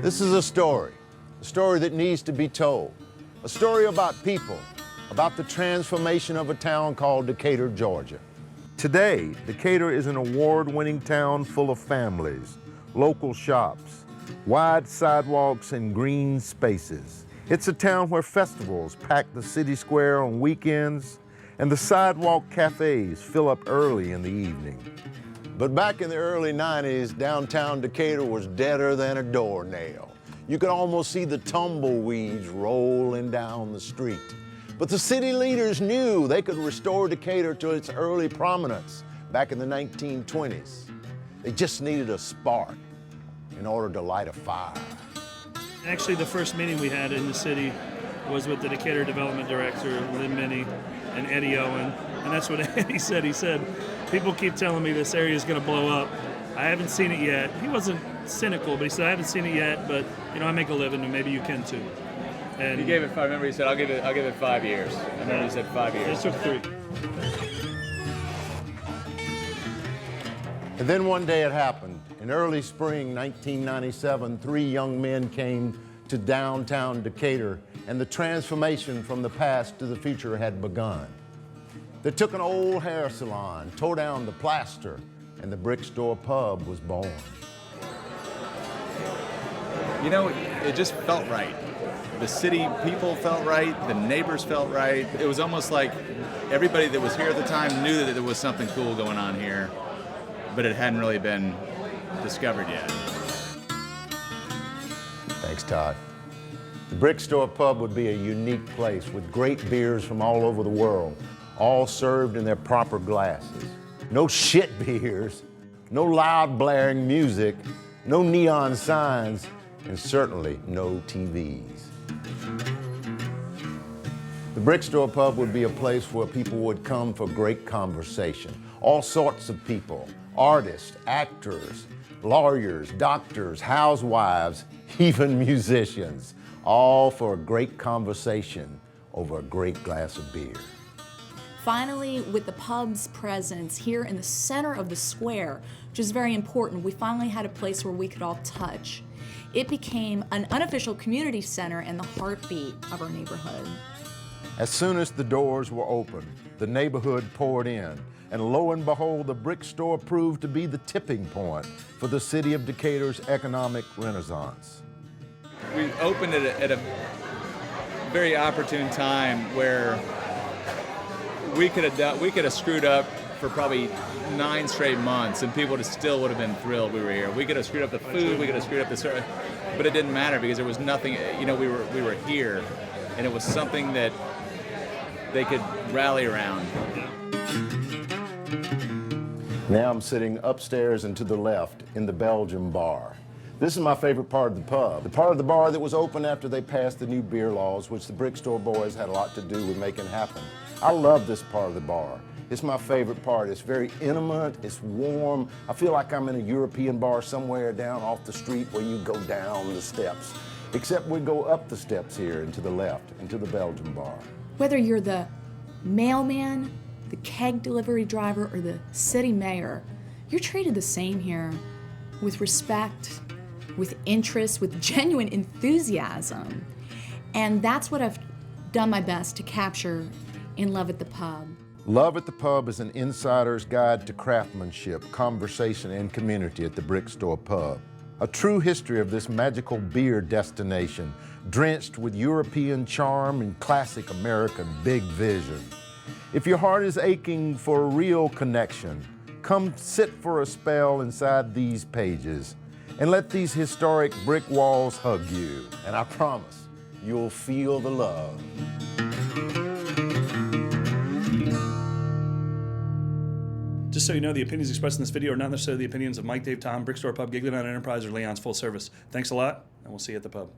This is a story that needs to be told. A story about people, about the transformation of a town called Decatur, Georgia. Today, Decatur is an award-winning town full of families, local shops, wide sidewalks, and green spaces. It's a town where festivals pack the city square on weekends, and the sidewalk cafes fill up early in the evening. But back in the early 90s, downtown Decatur was deader than a doornail. You could almost see the tumbleweeds rolling down the street. But the city leaders knew they could restore Decatur to its early prominence back in the 1920s. They just needed a spark in order to light a fire. Actually, the first meeting we had in the city was with the Decatur Development Director, Lynn Minnie, and Eddie Owen. And that's what Eddie said. He said, people keep telling me this area is going to blow up. I haven't seen it yet. He wasn't cynical, but he said, I haven't seen it yet, but I make a living and maybe you can too. And he gave it 5. I remember he said, I'll give it 5 years. I remember he said 5 years. It took 3. And then one day it happened. In early spring 1997, 3 young men came to downtown Decatur, and the transformation from the past to the future had begun. They took an old hair salon, tore down the plaster, and the Brick Store Pub was born. You know, it just felt right. The city people felt right, the neighbors felt right. It was almost like everybody that was here at the time knew that there was something cool going on here, but it hadn't really been discovered yet. Thanks, Todd. The Brick Store Pub would be a unique place with great beers from all over the world, all served in their proper glasses. No shit beers, no loud blaring music, no neon signs, and certainly no TVs. The Brick Store Pub would be a place where people would come for great conversation. All sorts of people, artists, actors, lawyers, doctors, housewives, even musicians, all for a great conversation over a great glass of beer. Finally, with the pub's presence here in the center of the square, which is very important, we finally had a place where we could all touch. It became an unofficial community center and the heartbeat of our neighborhood. As soon as the doors were open, the neighborhood poured in, and lo and behold, the Brick Store proved to be the tipping point for the city of Decatur's economic renaissance. We opened it at a very opportune time where we could have screwed up for probably 9 straight months, and people still would have been thrilled we were here. We could have screwed up the food, we could have screwed up the service, but it didn't matter because there was nothing. We were here, and it was something that they could rally around. Now I'm sitting upstairs and to the left in the Belgium bar. This is my favorite part of the pub, the part of the bar that was open after they passed the new beer laws, which the Brick Store boys had a lot to do with making happen. I love this part of the bar. It's my favorite part. It's very intimate, it's warm. I feel like I'm in a European bar somewhere down off the street where you go down the steps. Except we go up the steps here and to the left, into the Belgium bar. Whether you're the mailman, the keg delivery driver, or the city mayor, you're treated the same here, with respect, with interest, with genuine enthusiasm. And that's what I've done my best to capture in Love at the Pub. Love at the Pub is an insider's guide to craftsmanship, conversation, and community at the Brick Store Pub. A true history of this magical beer destination, drenched with European charm and classic American big vision. If your heart is aching for a real connection, come sit for a spell inside these pages and let these historic brick walls hug you. And I promise you'll feel the love. Just so you know, the opinions expressed in this video are not necessarily the opinions of Mike, Dave, Tom, Brick Store Pub, Giggly Mountain Enterprise, or Leon's Full Service. Thanks a lot, and we'll see you at the pub.